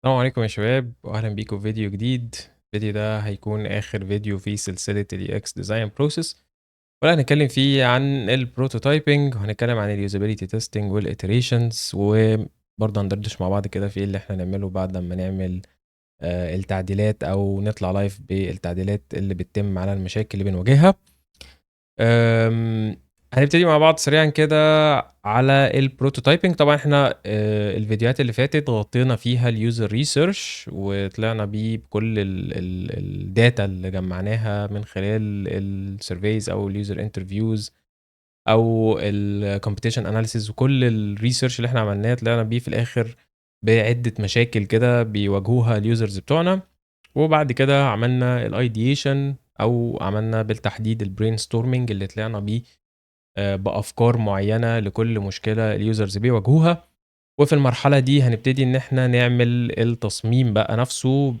السلام عليكم يا شباب واهلا بيكم في فيديو جديد. الفيديو ده هيكون اخر فيديو في سلسله ال UX ديزاين بروسيس، ولا هنتكلم فيه عن البروتوتايبنج وهنتكلم عن اليوزابيليتي تيستنج والاتريشنز، وبرضه هندردش مع بعض كده في ايه اللي احنا نعمله بعد ما نعمل التعديلات او نطلع لايف بالتعديلات اللي بتتم على المشاكل اللي بنواجهها. هنبتدي مع بعض سريعا كده على البروتوتايبنج. طبعا احنا الفيديوهات اللي فاتت غطينا فيها اليوزر ريسيرش وطلعنا بيه بكل الداتا اللي جمعناها من خلال السيرفيز او اليوزر انترفيوز او الكومبيتيشن اناليسيز، وكل الريسيرش اللي احنا عملناه طلعنا بيه في الاخر بعده مشاكل كده بيواجهوها اليوزرز بتوعنا. وبعد كده عملنا الايديشن او عملنا بالتحديد البرين ستورمنج اللي طلعنا بيه بافكار معينه لكل مشكله اليوزرز بيواجهوها. وفي المرحله دي هنبتدي ان احنا نعمل التصميم بقى نفسه،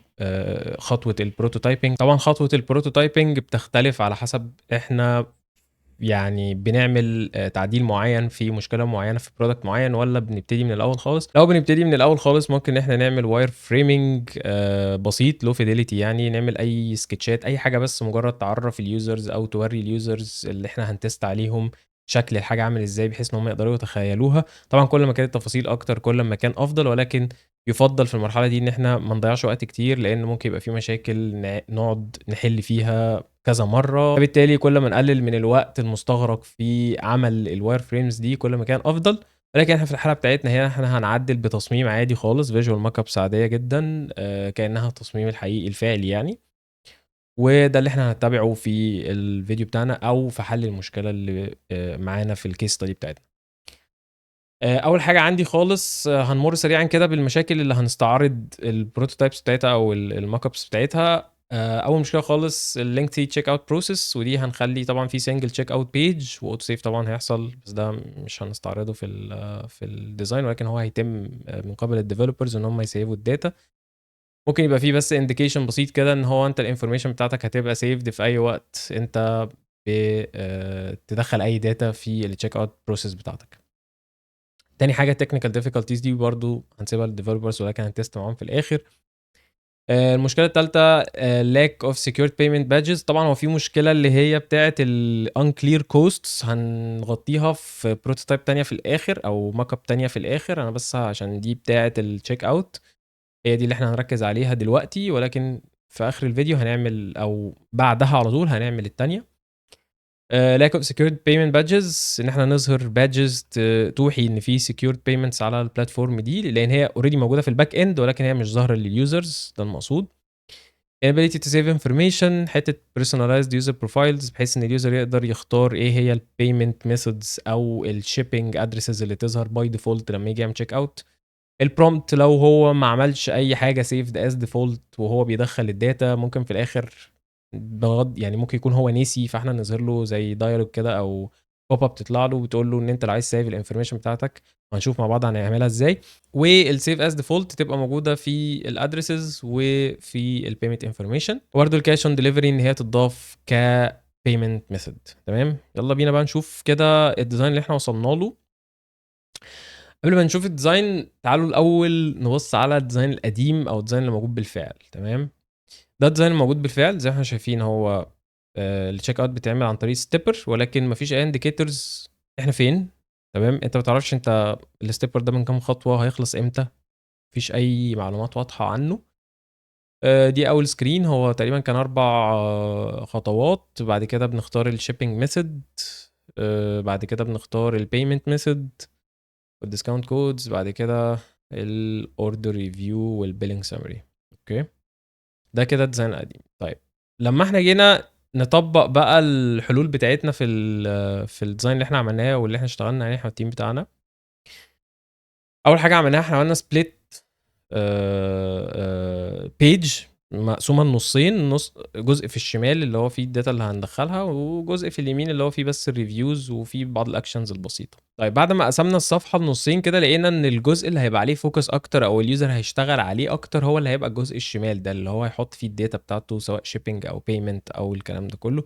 خطوه البروتوتايبنج. طبعا خطوه البروتوتايبنج بتختلف على حسب احنا يعني بنعمل تعديل معين في مشكله معينه في برودكت معين، ولا بنبتدي من الاول خالص. لو بنبتدي من الاول خالص ممكن ان احنا نعمل واير فريمنج بسيط لو فيديليتي، يعني نعمل اي سكتشات اي حاجه بس مجرد تعرف اليوزرز او توري اليوزرز اللي احنا هنتست عليهم شكل الحاجه عامل ازاي، بحيث ان هم يقدروا يتخيلوها. طبعا كل ما كانت التفاصيل اكتر كل ما كان افضل، ولكن يفضل في المرحله دي ان احنا ما نضيعش وقت كتير، لان ممكن يبقى في مشاكل نقعد نحل فيها كذا مره. فبالتالي كل ما نقلل من الوقت المستغرق في عمل الواير فريمز دي كل ما كان افضل. ولكن احنا في الحاله بتاعتنا هنا احنا هنعدل بتصميم عادي خالص، فيجوال مارك ابس عاديه جدا، كانها التصميم الحقيقي الفعلي يعني. وده اللي احنا هنتبعه في الفيديو بتاعنا او في حل المشكله اللي معانا في الكيس ستادي بتاعتنا. اول حاجه عندي خالص، هنمر سريعا كده بالمشاكل اللي هنستعرض البروتوتايبس بتاعتها او المارك ابس بتاعتها. اول مشكله خالص اللينكثي تشيك اوت بروسيس، ودي هنخلي طبعا في سنجل تشيك اوت بيج واوتو سيف طبعا هيحصل، بس ده مش هنستعرضه في الديزاين، ولكن هو هيتم من قبل الديفلوبرز ان هم يسيفوا الداتا. ممكن يبقى فيه بس انديكيشن بسيط كده ان هو انت الانفورميشن بتاعتك هتبقى سيفد في اي وقت انت بتدخل اي داتا في التشيك اوت بروسيس بتاعتك. تاني حاجه technical difficulties دي برضو هنسيبها للديفلوبرز، ولكن هنتست معاهم في الاخر. المشكله الثالثه lack of secured payment badges. طبعا هو في مشكله اللي هي بتاعه ال unclear costs، هنغطيها في بروتوتايب تانية في الاخر او ماك اب تانية في الاخر، انا بس عشان دي بتاعه التشيك اوت هي دي اللي احنا هنركز عليها دلوقتي، ولكن في اخر الفيديو هنعمل او بعدها على طول هنعمل التانية. lack of secured payment badges، ان احنا نظهر badges توحي ان في secured payments على البلاتفورم دي، لان هي اوريدي موجوده في الباك اند ولكن هي مش ظاهره لليوزرز، ده المقصود. ability to save information، حته personalized user profiles بحيث ان اليوزر يقدر يختار ايه هي البيمنت ميثودز او الشيبنج ادريسز اللي تظهر باي ديفولت لما يجي يعمل تشيك اوت. البرومبت لو هو ما عملش اي حاجه سيفد از ديفولت وهو بيدخل الداتا، ممكن في الاخر بغض يعني ممكن يكون هو نسي، فاحنا نظهر له زي دايلوج كده او بوب اب تطلع له وتقول له ان انت لو عايز سيف الانفورميشن بتاعتك، وهنشوف مع بعض هنعملها ازاي. والسيف از ديفولت تبقى موجوده في الادرسز وفي البيمنت انفورميشن، وبرده الكاش اون ديليفري ان هي تضاف ك بيمنت ميثود. تمام، يلا بينا بقى نشوف كده الديزاين اللي احنا وصلنا له. قبل ما نشوف الديزاين تعالوا الاول نبص على الديزاين القديم او الديزاين اللي موجود بالفعل. تمام، ده الديزاين الموجود بالفعل زي ما احنا شايفين، هو التشيك اوت بيتعمل عن طريق ستيبر، ولكن مفيش اي انديكيتورز احنا فين. تمام، انت ما تعرفش انت الستيبر ده من كام خطوه، هيخلص امتى، مفيش اي معلومات واضحه عنه. دي اول سكرين، هو تقريبا كان 4 خطوات. بعد كده بنختار الشيبنج ميثود، بعد كده بنختار البيمنت ميثود والديسكاونت كودز، بعد كده الاوردر ريفيو والبيلينج سمري. اوكي، ده كده الديزاين القديم. طيب لما احنا جينا نطبق بقى الحلول بتاعتنا في الديزاين اللي احنا عملناه واللي احنا اشتغلنا عليه احنا التيم بتاعنا، اول حاجه عملناها احنا عملنا سبليت بيج مقسومه نصين، نص جزء في الشمال اللي هو فيه الداتا اللي هندخلها، وجزء في اليمين اللي هو فيه بس الريفيوز وفيه بعض الاكشنز البسيطه. طيب بعد ما قسمنا الصفحه لنصين كده لقينا ان الجزء اللي هيبقى عليه فوكس اكتر او اليوزر هيشتغل عليه اكتر هو اللي هيبقى الجزء الشمال ده، اللي هو هيحط فيه الداتا بتاعته سواء شيبنج او بيمنت او الكلام ده كله.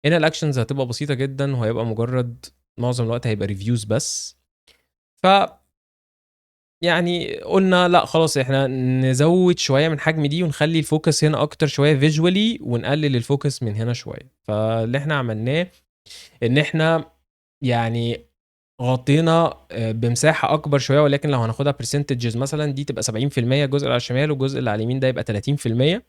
هنا الاكشنز هتبقى بسيطه جدا وهيبقى مجرد معظم الوقت هيبقى ريفيوز بس. ف يعني قُلنا لأ خلاص إحنا نزوّد شوية من حجم دي ونخلّي الfocus هنا أكتر شوية visually ونقلل الfocus من هنا شوية. فاللي إحنا عملناه إن إحنا يعني غطينا بمساحة أكبر شوية، ولكن لو هناخدها percentages مثلًا دي تبقى 70% الجزء اللي على الشمال، والجزء اللي على اليمين ده يبقى 30%.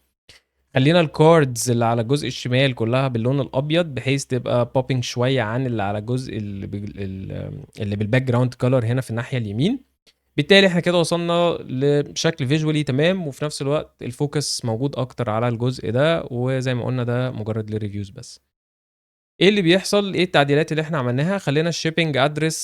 خلّينا الcards اللي على الجزء الشمال كلّها باللون الأبيض، بحيث تبقى popping شوية عن اللي على الجزء اللي بالbackground color هنا في الناحية اليمين. بالتالي إحنا كده وصلنا لشكل visually تمام، وفي نفس الوقت الfocus موجود أكتر على الجزء ده، وزي ما قُلنا ده مجرد للreviews بس. إيه اللي بيحصل، إيه التعديلات اللي إحنا عملناها؟ خلّينا الshipping address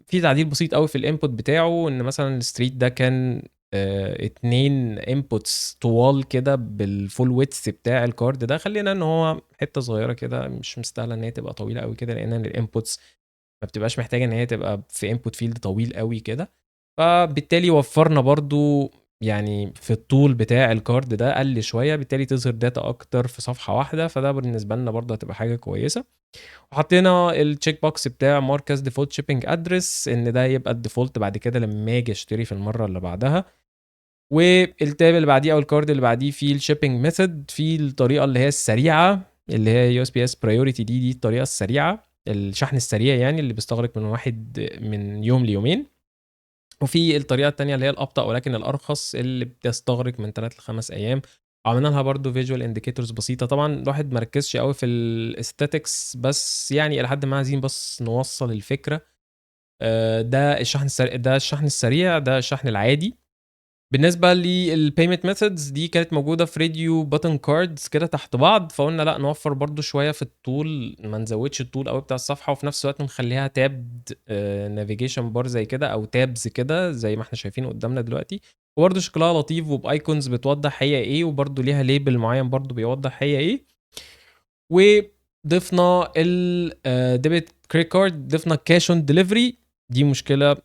في تعديل بسيط أوي في الinput بتاعه، إن مثلًا الstreet ده كان 2 inputs طوال كده بالfull width بتاع الcard ده، خلّينا إن هو حتّة صغيّرة كده مش مستاهلة إن هي تبقى طويلة أوي كده، لإن الinputs ما بتبقاش محتاجة إن هي تبقى في input field طويل أوي كده. فبالتالي وفّرنا برضه يعني في الطول بتاع الcard ده قَل شوية، بالتالي تظهر data أكتر في صفحة واحدة، فده بالنسبة لنا برضه هتبقى حاجة كويسة. وحطينا الcheck box بتاع mark as default shipping address إن ده يبقى الdefault بعد كده لمّا آجي أشتري في المَرّة اللي بعدها. والtab اللي بعديه أو الcard اللي بعديه فيه الshipping method، فيه الطريقة اللي هي السريعة، اللي هي USPS priority دي الطريقة السريعة، الشحن السريع يعني اللي بيستغرق من يوم ليومين. وفي الطريقة التانية اللي هي الأبطأ ولكن الأرخص، اللي بتستغرق من 3 ل5 أيام. وعملنا لها برضه visual indicators بسيطة. طبعًا الواحد ما ركّزش أوي في الaesthetics، بس يعني إلى حدٍ ما عايزين بس نوصّل الفكرة. ده الشحن السريع، ده الشحن العادي. بالنسبة للpayment methods دي كانت موجودة في radio button cards كده تحت بعض، فقُلنا لأ نوفّر برضه شوية في الطول، ما نزوّدش الطول أوي بتاع الصفحة، وفي نفس الوقت نخلّيها tabbed navigation bar زي كده أو tabs كده زي ما إحنا شايفين قدّامنا دلوقتي. وبرضه شكلها لطيف وبicons بتوضّح هي إيه، وبرضه ليها label معيّن برضه بيوضّح هي إيه. وضِفنا debit credit card، ضِفنا cash on delivery. دي مشكلة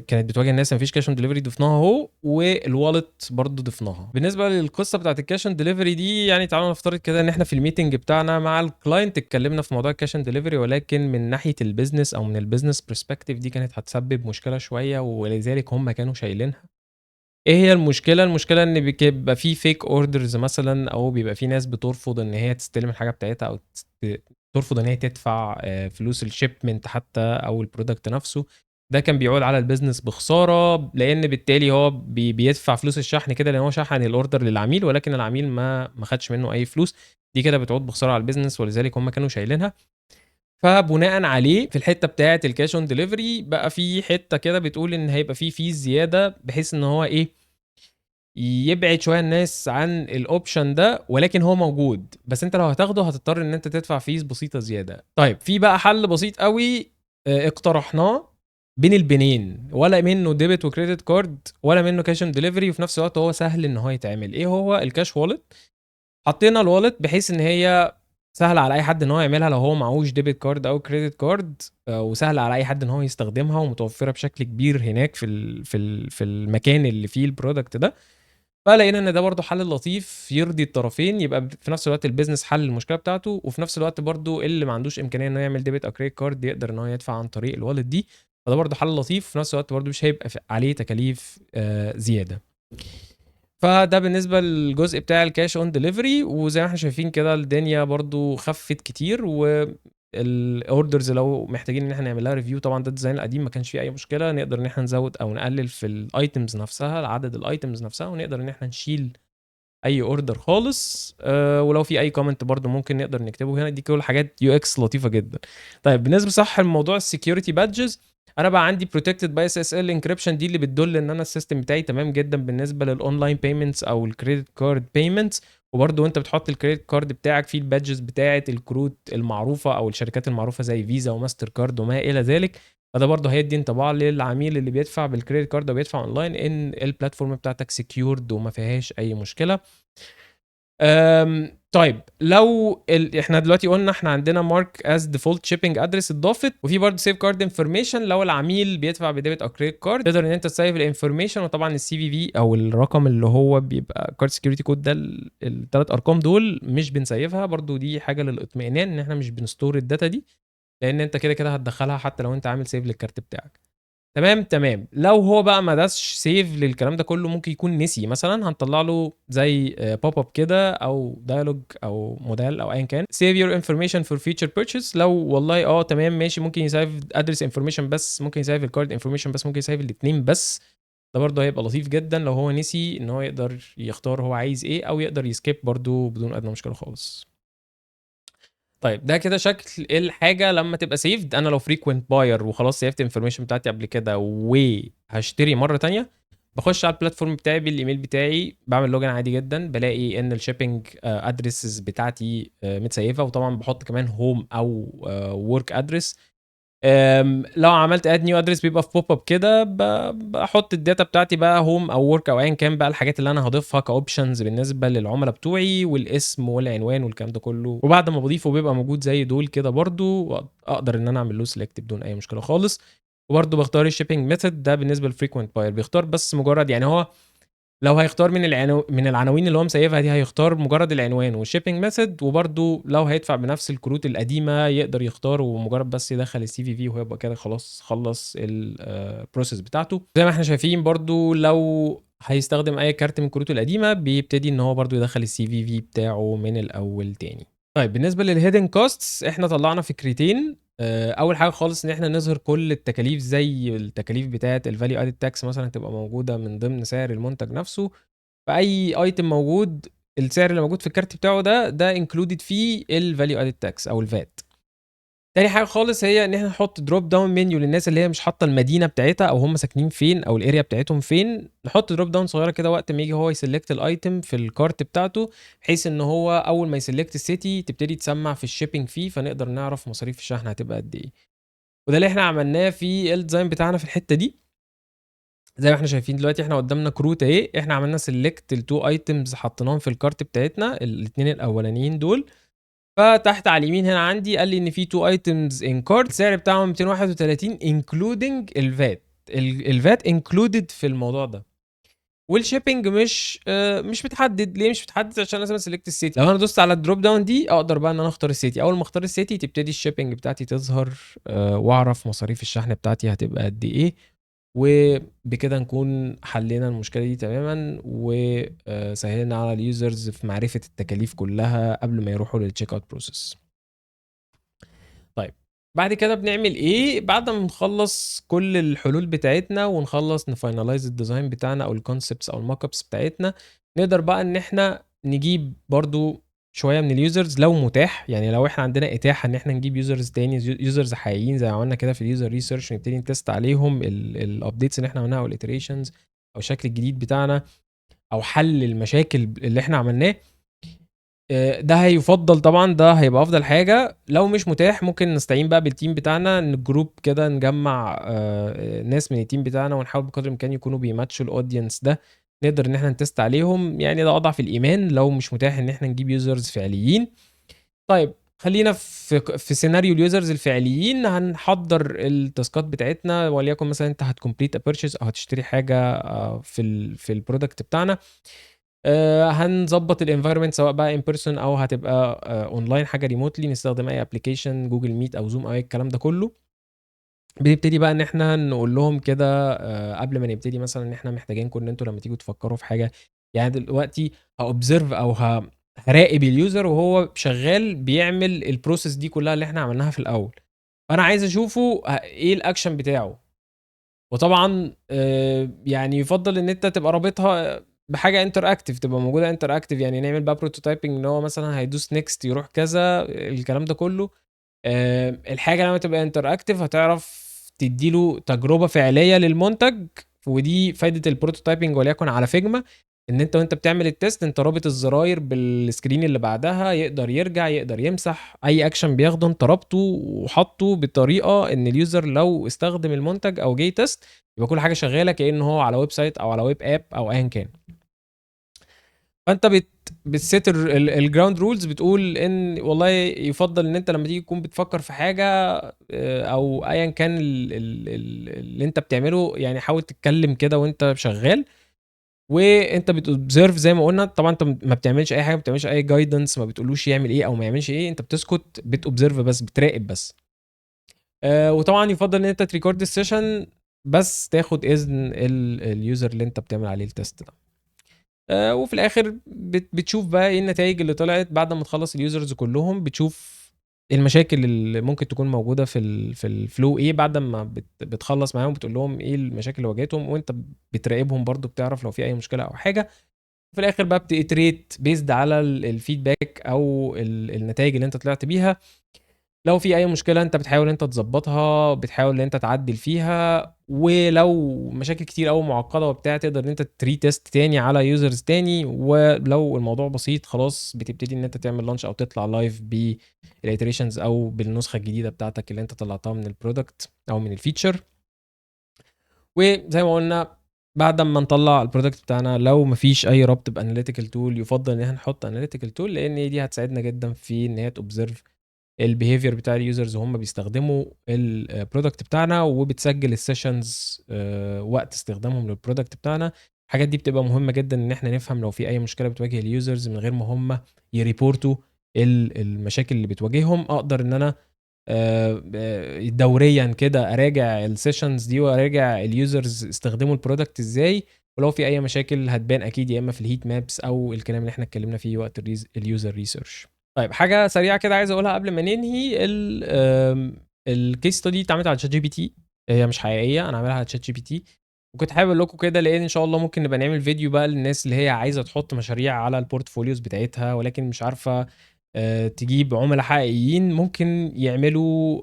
كانت بتواجه الناس، ما فيش cash on delivery ضِفناها أهو، والwallet برضه ضِفناها. بالنسبة للقصة بتاعة الcash on delivery دي، يعني تعالوا نفترض كده إن إحنا في الmeeting بتاعنا مع الclient اتكلمنا في موضوع الcash on delivery، ولكن من ناحية الbusiness أو من الbusiness perspective دي كانت هتسبب مشكلة شوية، ولذلك هم كانوا شايلينها. إيه هي المشكلة؟ المشكلة إن بيبقى في fake orders مثلًا، أو بيبقى في ناس بترفض إن هي تستلم الحاجة بتاعتها، أو ترفض إن هي تدفع فلوس الshipment حتى أو الproduct نفسه. ده كان بيعود على الbusiness بخسارة، لإن بالتالي هو بيدفع فلوس الشحن كده، لإن هو شحن الorder للعميل، ولكن العميل ما خدش منه أي فلوس. دي كده بتعود بخسارة على الbusiness، ولذلك هم كانوا شايلينها. فبناءً عليه في الحتّة بتاعة الcash on delivery بقى في حتّة كده بتقول إن هيبقى في fees زيادة، بحيث إن هو إيه، يبعد شوية الناس عن الoption ده، ولكن هو موجود، بس أنت لو هتاخده هتضطر إن أنت تدفع fees بسيطة زيادة. طيب في بقى حل بسيط أوي اقترحناه بين البينين، ولا منّه debit وcredit card ولا منّه cash on delivery، وفي نفس الوقت هو سهل إن هو يتعمل. إيه هو؟ الcash wallet. حطينا الwallet بحيث إن هي سهلة على أي حد إن هو يعملها لو هو معهوش debit card أو credit card، وسهلة على أي حد إن هو يستخدمها، ومتوفرة بشكل كبير هناك في المكان اللي فيه الproduct ده. فلقينا إن ده برضه حل لطيف يرضي الطرفين، يبقى في نفس الوقت الbusiness حل المشكلة بتاعته، وفي نفس الوقت برضه اللي ما عندوش إمكانية إنه يعمل debit أو credit card يقدر إن هو يدفع عن طريق الwallet دي. فده برضه حل لطيف، وفي نفس الوقت برضه مش هيبقى عليه تكاليف زيادة. فده بالنسبة للجزء بتاع الcash on delivery. وزي ما إحنا شايفين كده الدنيا برضه خفِّت كتير، الorders لو محتاجين إن إحنا نعمل لها review، طبعًا ده الديزاين القديم ما كانش فيه أي مشكلة، نقدر إن إحنا نزوّد أو نقلل في الitems نفسها، عدد الitems نفسها، ونقدر إن إحنا نشيل أي order خالص. ولو في أي comment برضه ممكن نقدر نكتبه هنا. دي كل حاجات UX لطيفة جدًا. طيب بالنسبة صح لموضوع الsecurity badges، أنا بقى عندي protected by SSL encryption، دي اللي بتدل إن أنا السيستم بتاعي تمام جدًا بالنسبة للonline payments أو الcredit card payments. وبرضه وأنت بتحط الcredit card بتاعك فيه الbadges بتاعة الكروت المعروفة أو الشركات المعروفة زي فيزا وماستر كارد وما إلى ذلك. فده برضه هيدّي انطباع للعميل اللي بيدفع بالcredit card أو بيدفع online إن الplatform بتاعتك secured وما فيهاش أي مشكلة. طيب لو إحنا دلوقتي قُلنا إحنا عندنا mark as default shipping address اتضافت، وفي برضه save card information لو العميل بيدفع بديبت أو credit card تقدر إن أنت تسيف الinformation. وطبعًا الCVV أو الرقم اللي هو بيبقى card security code ده ال3 أرقام دول مش بنسيفها، برضه دي حاجة للإطمئنان إن إحنا مش بنstore الdata دي، لإن أنت كده هتدخّلها حتى لو أنت عامل save للكارت بتاعك. تمام. لو هو بقى ما داسش سيف للكلام ده كله، ممكن يكون نسي مثلا، هنطلع له زي بوب اب كده او دايلوج او موديل او ايا كان save your information for future purchase. لو والله تمام ماشي، ممكن يسيف ادرس انفورميشن بس، ممكن يسيف الكارد انفورميشن بس، ممكن يسيف الاثنين بس. ده برضه هيبقى لطيف جدا لو هو نسي ان هو يقدر يختار هو عايز ايه، او يقدر يسكيب برضه بدون ادنى مشكله خالص. طيب ده كده شكل الحاجه لما تبقى سيفد. انا لو فريكوينت باير وخلاص سيفت الانفورميشن بتاعتي قبل كده وهشتري مره تانية، بخش على البلاتفورم بتاعي بالايميل بتاعي، بعمل لوجن عادي جدا، بلاقي ان الشيبنج ادريسز بتاعتي متسيفه، وطبعا بحط كمان هوم او ورك ادرس. لو عملت اد نيو ادرس بيبقى في بوب اب كده، بحط الداتا بتاعتي بقى هوم او ورك او ايا كان بقى الحاجات اللي انا هضيفها كاوبشنز بالنسبه للعملاء بتوعي، والاسم والعنوان والكلام ده كله. وبعد ما بضيفه بيبقى موجود زي دول كده برضو، اقدر ان انا اعمل له سيلكت بدون اي مشكله خالص. وبرضو بختار الشيبنج ميثود ده بالنسبه للفريكوينت باير، بيختار بس مجرد يعني هو لو هيختار من العناوين اللي هو مسيفها دي، هيختار مجرد العنوان والشيبنج ميثود. وبرده لو هيدفع بنفس الكروت القديمه يقدر يختار، ومجرد بس يدخل السي في وهيبقى كده خلاص خلص البروسيس بتاعته. زي ما احنا شايفين برده لو هيستخدم اي كارت من الكروت القديمه، بيبتدي ان هو برده يدخل السي في بتاعه من الاول تاني. طيب بالنسبه للهيدن كوستس، احنا طلعنا فكرتين. اول حاجه خالص ان احنا نظهر كل التكاليف، زي التكاليف بتاعه الفاليو ادد تاكس مثلا تبقى موجوده من ضمن سعر المنتج نفسه. فاي ايتم موجود السعر اللي موجود في الكارت بتاعه ده انكلودد فيه الفاليو ادد تاكس او الفات. تاني حاجه خالص هي ان احنا نحط دروب داون منيو للناس اللي هي مش حاطه المدينه بتاعتها او هم ساكنين فين او الاريا بتاعتهم فين. نحط دروب داون صغيره كده وقت ما يجي هو يسلكت الايتم في الكارت بتاعته، بحيث ان هو اول ما يسلكت السيتي تبتدي تسمع في الشيبنج فيه، فنقدر نعرف مصاريف الشحن هتبقى قد ايه. وده اللي احنا عملناه في الديزاين بتاعنا في الحته دي. زي ما احنا شايفين دلوقتي احنا قدامنا كروت اهي، احنا عملنا سيلكت التو ايتمز حطيناهم في الكارت بتاعتنا الاثنين الاولانيين دول. فتحت على اليمين هنا عندي قال لي ان في تو ايتمز ان كارت، السعر بتاعهم 231 انكلودنج الفات. الفات انكلودد في الموضوع ده. والشيبنج مش متحدد. ليه مش متحدد؟ عشان لازم اسلكت السيتي. لو انا دوست على الدروب داون دي اقدر بقى ان انا اختار السيتي. اول ما اختار السيتي تبتدي الشيبنج بتاعتي تظهر، واعرف مصاريف الشحن بتاعتي هتبقى قد ايه. وبكده نكون حلينا المشكله دي تماما، وسهلنا على اليوزرز في معرفه التكاليف كلها قبل ما يروحوا للتشيك اوت بروسيس. طيب بعد كده بنعمل ايه؟ بعد ما نخلص كل الحلول بتاعتنا ونخلص نفاينلايز الديزاين بتاعنا او الكونسبتس او الموك ابس بتاعتنا، نقدر بقى ان احنا نجيب برضو شويه من اليوزرز لو متاح. يعني لو احنا عندنا اتاحه ان احنا نجيب يوزرز تاني، يوزرز حقيقيين زي ما عملنا كده في اليوزر ريسيرش، ونبتدي نتست عليهم الابديتس اللي احنا عملناها او الاتريشنز او الشكل الجديد بتاعنا او حل المشاكل اللي احنا عملناه. ده هيفضل طبعا، ده هيبقى افضل حاجه. لو مش متاح ممكن نستعين بقى بالتيم بتاعنا، نجروب كده نجمع ناس من التيم بتاعنا، ونحاول بقدر الامكان يكونوا بيماتشوا الاودينس ده، نقدر ان احنا نتست عليهم. يعني ده اضعف الايمان لو مش متاح ان احنا نجيب يوزرز فعليين. طيب خلينا في سيناريو اليوزرز الفعليين. هنحضر التاسكات بتاعتنا، وليكن مثلا انت هتكمبليت ا بيرشيز او هتشتري حاجه في البرودكت بتاعنا. هنظبط الانفايرمنت سواء بقى ان بيرسون او هتبقى اونلاين حاجه ريموتلي، نستخدم اي ابلكيشن جوجل ميت او زوم او اي الكلام ده كله. بنبتدي بقى ان احنا نقول لهم كده قبل ما نبتدي مثلا ان احنا محتاجينكم ان انتوا لما تيجوا تفكروا في حاجه. يعني دلوقتي هاوبزرف او هراقب اليوزر وهو شغال بيعمل البروسيس دي كلها اللي احنا عملناها في الاول، فانا عايز اشوفه ايه الاكشن بتاعه. وطبعا يعني يفضل ان انت تبقى رابطها بحاجه انتر اكتف، تبقى موجوده انتر اكتف. يعني نعمل بقى بروتوتايبنج ان هو مثلا هيدوس نيكست يروح كذا الكلام ده كله. الحاجه لما تبقى انتر اكتف هتعرف تديله تجربه فعليه للمنتج. ودي فايده البروتوتايبنج وليكن على فيجما، ان انت وانت بتعمل التيست انت رابط الزراير بالسكرين اللي بعدها، يقدر يرجع يقدر يمسح اي اكشن بياخده انت رابطه وحطه بطريقه ان اليوزر لو استخدم المنتج او جاي تيست يبقى كل حاجه شغاله كانه هو على ويب سايت او على ويب اب او ايا كان. فانت بتسيت الجراوند رولز، بتقول ان والله يفضل ان انت لما تيجي تكون بتفكر في حاجه او ايا كان اللي انت بتعمله، يعني حاول تتكلم كده وانت شغال. وانت بتوبزرف زي ما قلنا. طبعا انت ما بتعملش اي حاجه، ما بتعملش اي جايدنس، ما بتقولوش يعمل ايه او ما يعملش ايه، انت بتسكت بتوبزرف بس، بتراقب بس. وطبعا يفضل ان انت تريكورد السيشن بس تاخد اذن اليوزر اللي انت بتعمل عليه التست ده. وفي الاخر بتشوف بقى ايه النتائج اللي طلعت بعد ما تخلص اليوزرز كلهم. بتشوف المشاكل اللي ممكن تكون موجوده في الفلو ايه بعد ما بتخلص معاهم، بتقول لهم ايه المشاكل اللي واجهتهم، وانت بتراقبهم برضو بتعرف لو في اي مشكله او حاجه. في الاخر بقى بتيتريت بيزد على الفيدباك او النتائج اللي انت طلعت بيها. لو في اي مشكله انت بتحاول انت تظبطها، بتحاول ان انت تعدل فيها، ولو مشاكل كتير قوي معقده وبتاع تقدر ان انت تري تيست تاني على يوزرز تاني. ولو الموضوع بسيط خلاص بتبتدي ان انت تعمل لانش او تطلع لايف بالايتريشنز او بالنسخه الجديده بتاعتك اللي انت طلعتها من البرودكت او من الفيتشر. وزي ما قلنا بعد ما نطلع البرودكت بتاعنا لو مفيش اي ربط باناليتيكال تول يفضل ان احنا نحط اناليتيكال تول، لان دي هتساعدنا جدا في ان هي توبزرف البيهيفير بتاع اليوزرز وهم بيستخدموا البرودكت بتاعنا، وبتسجل السيشنز وقت استخدامهم للبرودكت بتاعنا. الحاجات دي بتبقى مهمه جدا ان احنا نفهم لو في اي مشكله بتواجه اليوزرز من غير ما هم يريبورتوا المشاكل اللي بتواجههم. اقدر ان انا دوريا كده اراجع السيشنز دي واراجع اليوزرز استخدموا البرودكت ازاي، ولو في اي مشاكل هتبان اكيد يا اما في الهيت مابس او الكلام اللي احنا اتكلمنا فيه وقت اليوزر ريسيرش. طيب حاجه سريعه كده عايز اقولها قبل ما ننهي. الكيس ستادي اتعملت على شات جي بي تي، هي مش حقيقيه، انا عاملها على شات جي بي تي. وكنت حابب اقول لكم كده لان ان شاء الله ممكن نبقى نعمل فيديو بقى للناس اللي هي عايزه تحط مشاريع على البورتفوليوز بتاعتها ولكن مش عارفه تجيب عملاء حقيقيين. ممكن يعملوا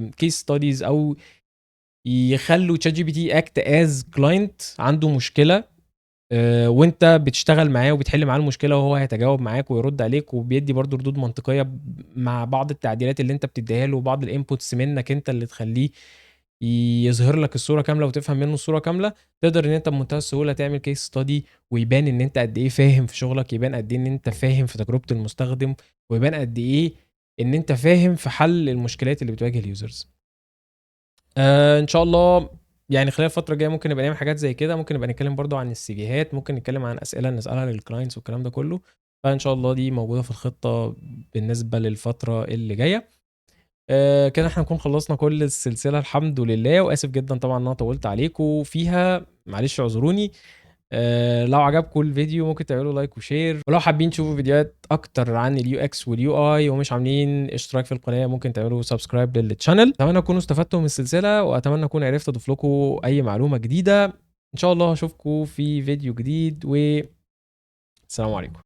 كيس ستاديز او يخلوا تشات جي بي تي اكت از كلاينت عنده مشكله، وانت بتشتغل معاه وبتحل معاه المشكله وهو هيتجاوب معاك ويرد عليك وبيدي برضو ردود منطقيه مع بعض التعديلات اللي انت بتديها له وبعض الانبوتس منك انت اللي تخليه يظهر لك الصوره كامله وتفهم منه الصوره كامله. تقدر ان انت بمنتهى السهوله تعمل كيس ستادي ويبان ان انت قد ايه فاهم في شغلك، يبان قد ايه ان انت فاهم في تجربه المستخدم، ويبان قد ايه ان انت فاهم في حل المشكلات اللي بتواجه اليوزرز. ان شاء الله يعني خلال الفتره الجايه ممكن نبقى نعمل حاجات زي كده. ممكن نبقى نتكلم برضو عن السيفيهات، ممكن نتكلم عن اسئله نسالها للكلاينتس والكلام ده كله. فان شاء الله دي موجوده في الخطه بالنسبه للفتره اللي جايه. كده احنا نكون خلصنا كل السلسله الحمد لله، واسف جدا طبعا ان انا طولت عليكم فيها، معلش اعذروني. لو عجبكم الفيديو ممكن تعملوا لايك وشير، ولو حابين تشوفوا فيديوهات اكتر عن اليو اكس واليو اي ومش عاملين اشتراك في القناه ممكن تعملوا سبسكرايب للتشانل. اتمنى تكونوا استفدتوا من السلسله، واتمنى اكون عرفت اضيف لكم اي معلومه جديده. ان شاء الله اشوفكم في فيديو جديد، والسلام عليكم.